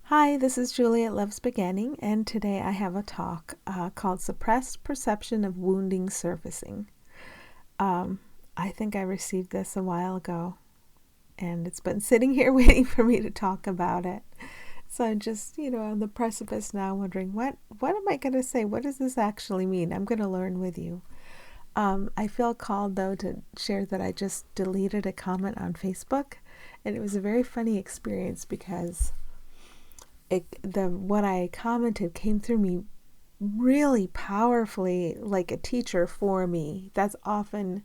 Hi, this is Juliet Loves Beginning, and today I have a talk called Suppressed Perception of Wounding Surfacing. Um, I think I received this a while ago, and it's been sitting here waiting for me to talk about it. So I'm just, on the precipice now wondering, what am I going to say? What does this actually mean? I'm going to learn with you. I feel called, though, to share that I just deleted a comment on Facebook, and it was a very funny experience because what I commented came through me really powerfully, like a teacher for me. That's often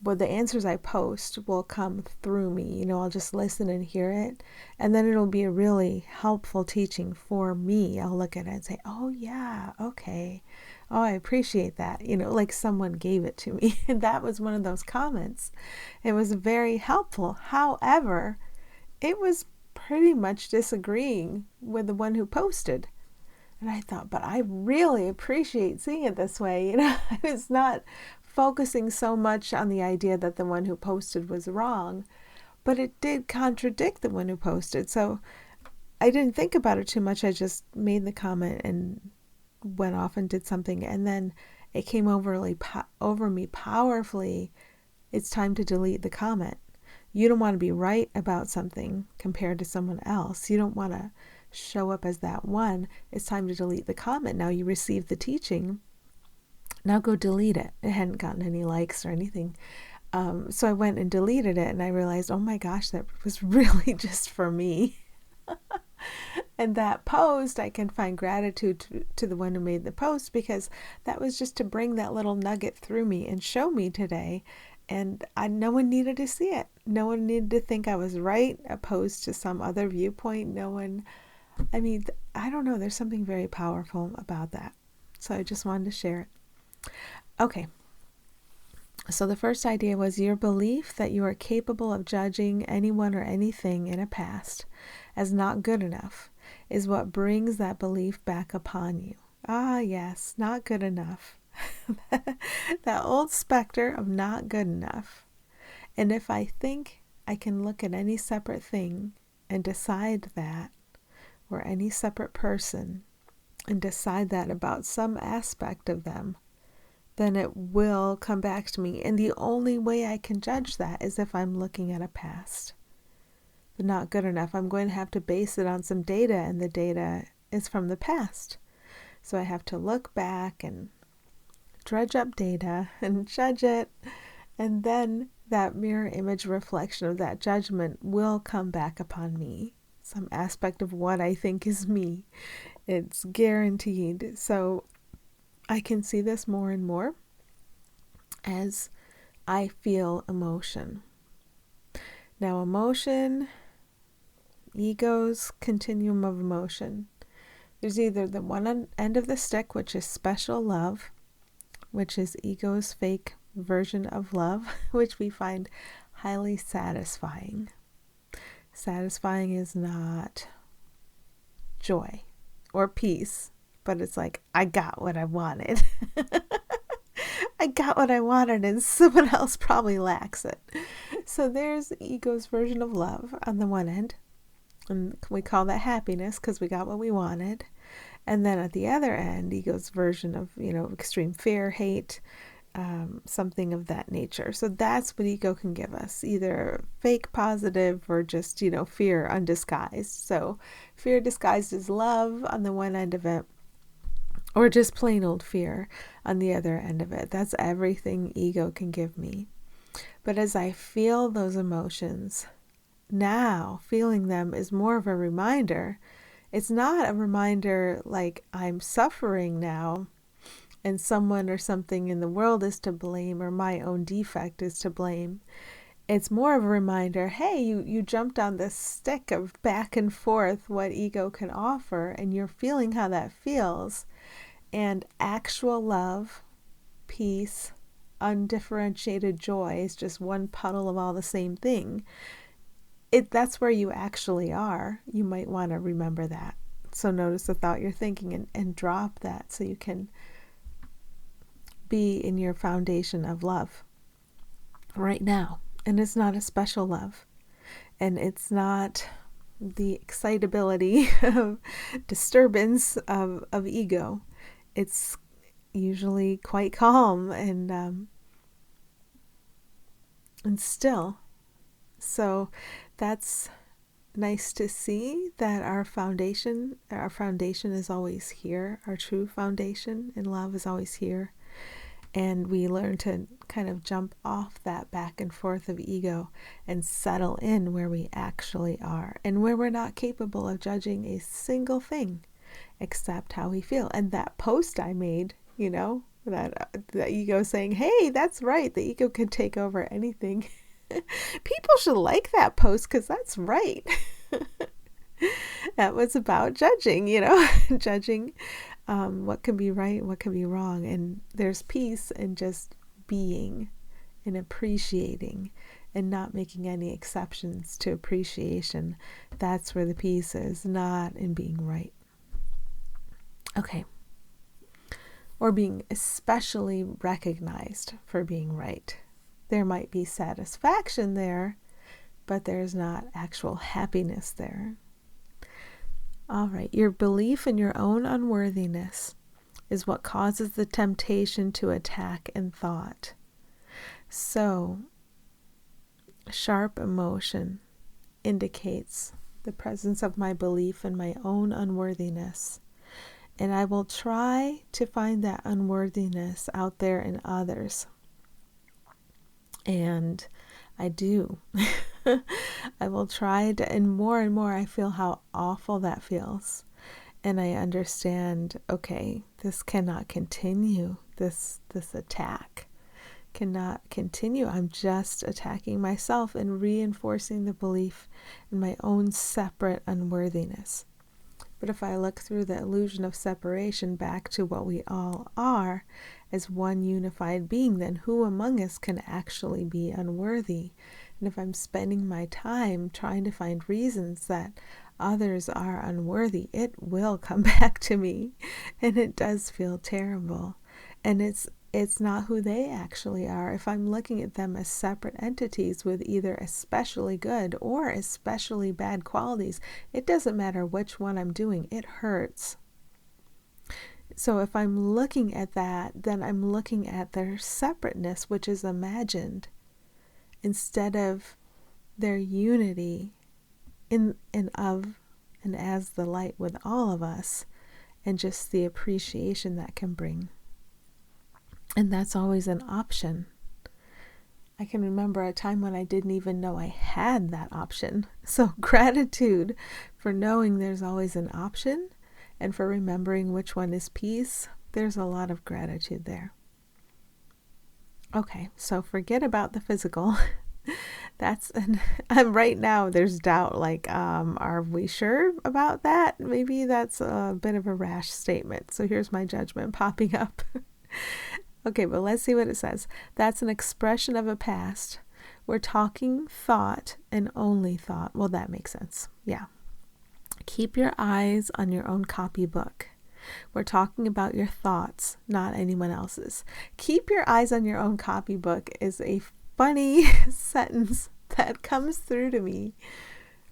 what the answers I post will come through me. I'll just listen and hear it, and then it'll be a really helpful teaching for me. I'll look at it and say, oh yeah, okay, oh, I appreciate that, like someone gave it to me. And that was one of those comments. It was very helpful. However, it was pretty much disagreeing with the one who posted. And I thought, but I really appreciate seeing it this way. I was not focusing so much on the idea that the one who posted was wrong, but it did contradict the one who posted. So I didn't think about it too much. I just made the comment and went off and did something. And then it came over me powerfully. It's time to delete the comment. You don't want to be right about something compared to someone else. You don't want to show up as that one. It's time to delete the comment. Now you received the teaching. Now go delete it. It hadn't gotten any likes or anything. So I went and deleted it, and I realized, oh my gosh, that was really just for me. And that post, I can find gratitude to the one who made the post, because that was just to bring that little nugget through me and show me today. And no one needed to see it. No one needed to think I was right, opposed to some other viewpoint. No one, I don't know, there's something very powerful about that. So I just wanted to share it. Okay, so the first idea was your belief that you are capable of judging anyone or anything in a past as not good enough is what brings that belief back upon you. Ah, yes, not good enough. That old specter of not good enough. And if I think I can look at any separate thing and decide that, or any separate person and decide that about some aspect of them, then it will come back to me. And the only way I can judge that is if I'm looking at a past. But not good enough. I'm going to have to base it on some data, and the data is from the past. So I have to look back and dredge up data and judge it, and then that mirror image reflection of that judgment will come back upon me. Some aspect of what I think is me. It's guaranteed. So I can see this more and more as I feel emotion. Now, emotion, ego's continuum of emotion. There's either the one end of the stick, which is special love, which is ego's fake version of love, which we find highly satisfying. Satisfying is not joy or peace, but it's like, I got what I wanted. I got what I wanted, and someone else probably lacks it. So there's ego's version of love on the one end, and we call that happiness because we got what we wanted. And then at the other end, ego's version of, extreme fear, hate, something of that nature. So that's what ego can give us, either fake positive or just, fear undisguised. So fear disguised as love on the one end of it, or just plain old fear on the other end of it. That's everything ego can give me. But as I feel those emotions, now feeling them is more of a reminder. It's not a reminder like I'm suffering now and someone or something in the world is to blame, or my own defect is to blame. It's more of a reminder, hey, you jumped on this stick of back and forth what ego can offer, and you're feeling how that feels. And actual love, peace, undifferentiated joy is just one puddle of all the same thing. That's where you actually are. You might want to remember that. So notice the thought you're thinking, and drop that so you can be in your foundation of love right now. And it's not a special love. And it's not the excitability of disturbance of ego. It's usually quite calm and still. So that's nice to see that our foundation is always here. Our true foundation in love is always here. And we learn to kind of jump off that back and forth of ego and settle in where we actually are and where we're not capable of judging a single thing except how we feel. And that post I made, that the ego saying, hey, that's right, the ego can take over anything. People should like that post because that's right. That was about judging, judging what can be right, what can be wrong. And there's peace in just being and appreciating and not making any exceptions to appreciation. That's where the peace is, not in being right. Okay. Or being especially recognized for being right. There might be satisfaction there, but there's not actual happiness there. All right, your belief in your own unworthiness is what causes the temptation to attack in thought. So, sharp emotion indicates the presence of my belief in my own unworthiness. And I will try to find that unworthiness out there in others. And I do. I will try to, and more I feel how awful that feels. And I understand, okay, this cannot continue. This attack cannot continue. I'm just attacking myself and reinforcing the belief in my own separate unworthiness. But if I look through the illusion of separation back to what we all are as one unified being, then who among us can actually be unworthy? And if I'm spending my time trying to find reasons that others are unworthy, it will come back to me. And it does feel terrible. And it's not who they actually are. If I'm looking at them as separate entities with either especially good or especially bad qualities, it doesn't matter which one I'm doing, it hurts. So if I'm looking at that, then I'm looking at their separateness, which is imagined, instead of their unity in and of and as the light with all of us, and just the appreciation that can bring. And that's always an option. I can remember a time when I didn't even know I had that option. So gratitude for knowing there's always an option and for remembering which one is peace. There's a lot of gratitude there. Okay, so forget about the physical. Right now there's doubt, like, are we sure about that? Maybe that's a bit of a rash statement. So here's my judgment popping up. Okay, but let's see what it says. That's an expression of a past. We're talking thought and only thought. Well, that makes sense. Yeah. Keep your eyes on your own copybook. We're talking about your thoughts, not anyone else's. Keep your eyes on your own copybook is a funny sentence that comes through to me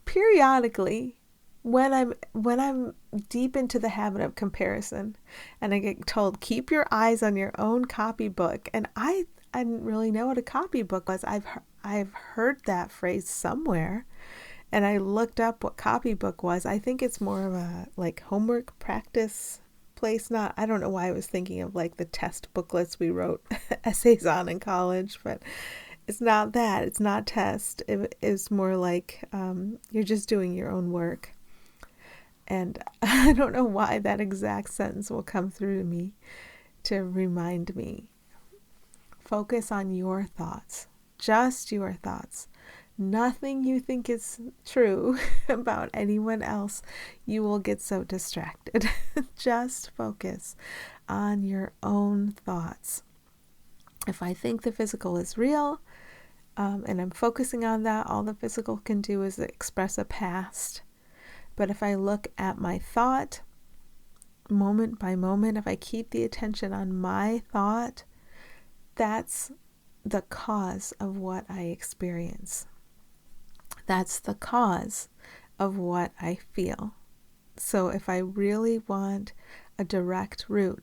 periodically when I'm deep into the habit of comparison, and I get told, keep your eyes on your own copybook. And I didn't really know what a copybook was. I've heard that phrase somewhere, and I looked up what copybook was. I think it's more of a like homework practice place. I don't know why I was thinking of like the test booklets we wrote essays on in college, but it's not that. It's not test. It's more like you're just doing your own work. And I don't know why that exact sentence will come through to me to remind me. Focus on your thoughts, just your thoughts. Nothing you think is true about anyone else. You will get so distracted. Just focus on your own thoughts. If I think the physical is real, and I'm focusing on that, all the physical can do is express a past. But if I look at my thought, moment by moment, if I keep the attention on my thought, that's the cause of what I experience. That's the cause of what I feel. So if I really want a direct route,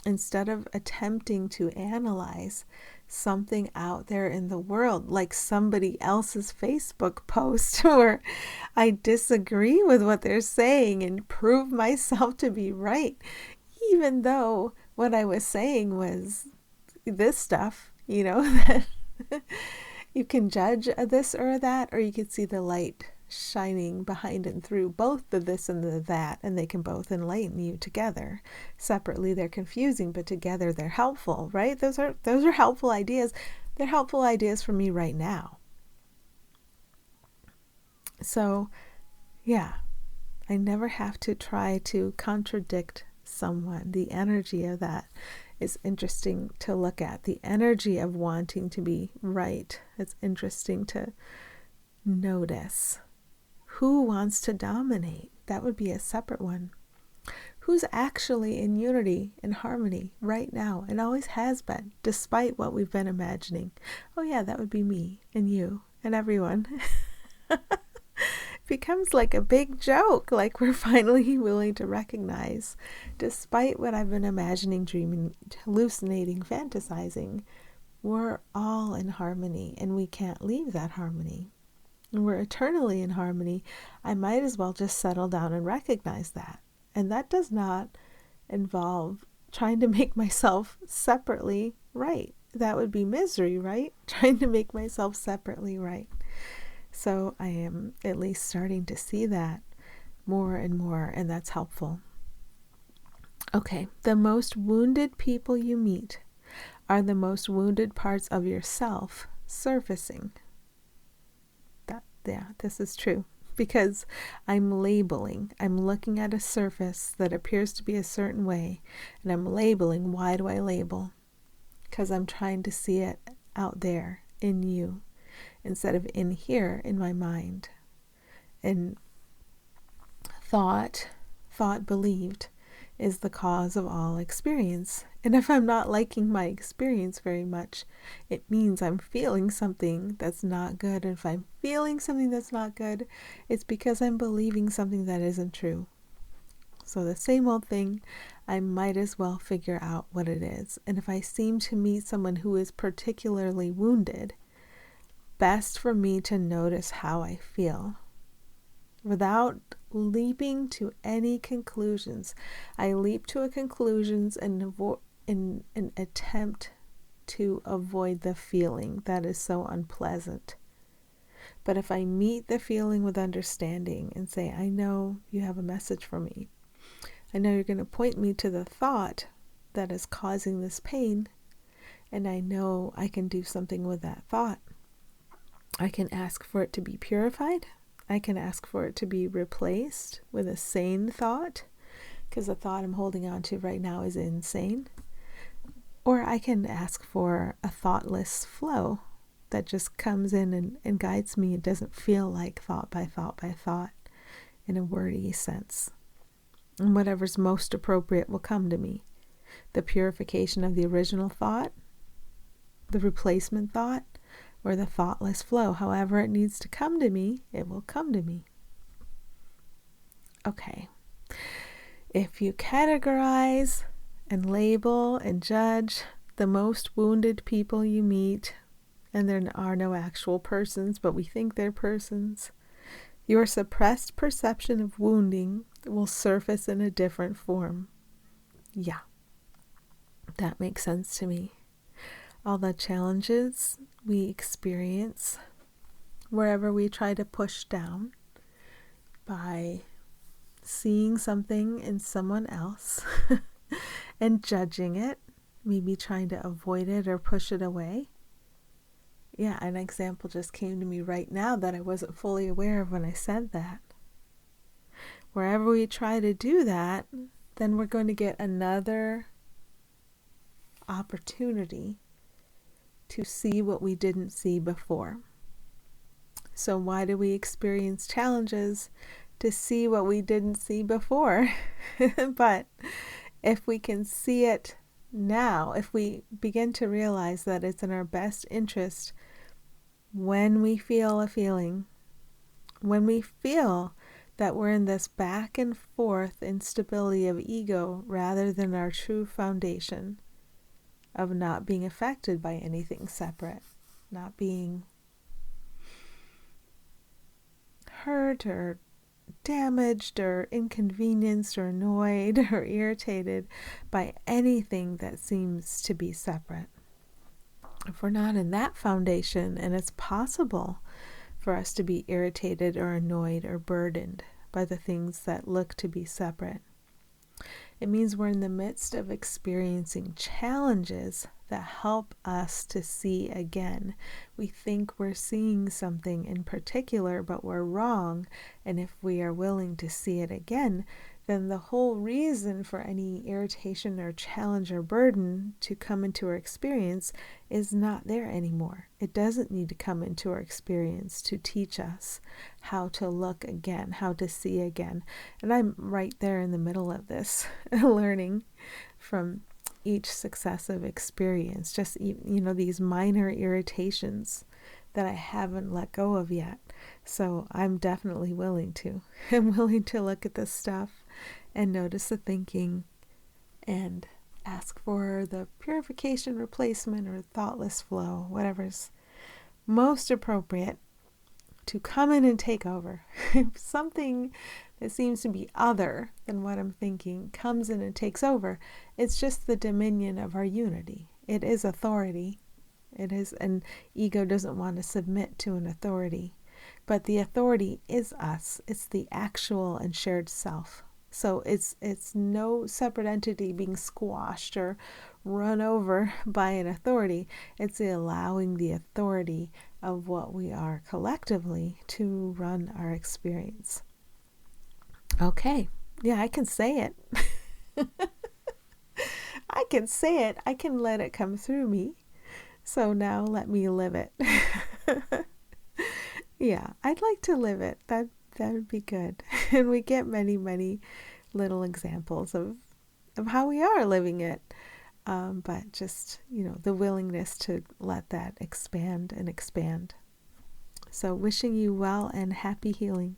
instead of attempting to analyze something out there in the world, like somebody else's Facebook post where I disagree with what they're saying and prove myself to be right, even though what I was saying was this stuff, that you can judge this or that, or you can see the light shining behind and through both the this and the that, and they can both enlighten you together. Separately, they're confusing, but together they're helpful, right? Those are helpful ideas. They're helpful ideas for me right now. So, yeah, I never have to try to contradict someone. The energy of that is interesting to look at. The energy of wanting to be right. It's interesting to notice. Who wants to dominate? That would be a separate one. Who's actually in unity and harmony right now and always has been, despite what we've been imagining? Oh yeah, that would be me and you and everyone. It becomes like a big joke, like we're finally willing to recognize, despite what I've been imagining, dreaming, hallucinating, fantasizing, we're all in harmony and we can't leave that harmony. We're eternally in harmony. I might as well just settle down and recognize that. And that does not involve trying to make myself separately right. That would be misery, right? Trying to make myself separately right. So I am at least starting to see that more and more, and that's helpful. Okay, the most wounded people you meet are the most wounded parts of yourself surfacing. Yeah, this is true, because I'm labeling. I'm looking at a surface that appears to be a certain way, and I'm labeling. Why do I label? Because I'm trying to see it out there in you instead of in here in my mind. And thought believed is the cause of all experience. And if I'm not liking my experience very much, it means I'm feeling something that's not good. And if I'm feeling something that's not good, it's because I'm believing something that isn't true. So the same old thing, I might as well figure out what it is. And if I seem to meet someone who is particularly wounded, best for me to notice how I feel without leaping to any conclusions. I leap to a conclusions and in an attempt to avoid the feeling that is so unpleasant. But if I meet the feeling with understanding and say, I know you have a message for me. I know you're going to point me to the thought that is causing this pain, and I know I can do something with that thought. I can ask for it to be purified. I can ask for it to be replaced with a sane thought, because the thought I'm holding on to right now is insane. Or I can ask for a thoughtless flow that just comes in and guides me. It doesn't feel like thought by thought by thought in a wordy sense. And whatever's most appropriate will come to me. The purification of the original thought, the replacement thought, or the thoughtless flow. However it needs to come to me, it will come to me. Okay. If you categorize and label and judge the most wounded people you meet, and there are no actual persons, but we think they're persons, your suppressed perception of wounding will surface in a different form. Yeah, that makes sense to me. All the challenges we experience wherever we try to push down by seeing something in someone else and judging it, maybe trying to avoid it or push it away. Yeah, an example just came to me right now that I wasn't fully aware of when I said that. Wherever we try to do that, then we're going to get another opportunity to see what we didn't see before. So why do we experience challenges? To see what we didn't see before. But if we can see it now, if we begin to realize that it's in our best interest when we feel a feeling, When we feel that we're in this back and forth instability of ego rather than our true foundation of not being affected by anything separate, not being hurt or damaged or inconvenienced or annoyed or irritated by anything that seems to be separate. If we're not in that foundation, and it's possible for us to be irritated or annoyed or burdened by the things that look to be separate, it means we're in the midst of experiencing challenges that help us to see again. We think we're seeing something in particular, but we're wrong. And if we are willing to see it again, then the whole reason for any irritation or challenge or burden to come into our experience is not there anymore. It doesn't need to come into our experience to teach us how to look again, how to see again. And I'm right there in the middle of this, learning from each successive experience, just, these minor irritations that I haven't let go of yet. So I'm definitely willing to. I'm willing to look at this stuff and notice the thinking and ask for the purification, replacement, or thoughtless flow, whatever's most appropriate to come in and take over. If something that seems to be other than what I'm thinking comes in and takes over, it's just the dominion of our unity. It is authority. It is, and ego doesn't want to submit to an authority. But the authority is us. It's the actual and shared self. So it's no separate entity being squashed or run over by an authority. It's allowing the authority of what we are collectively to run our experience. Okay. Yeah, I can say it. I can say it. I can let it come through me. So now let me live it. Yeah, I'd like to live it. That would be good. And we get many, many little examples of how we are living it. But just, the willingness to let that expand and expand. So wishing you well and happy healing.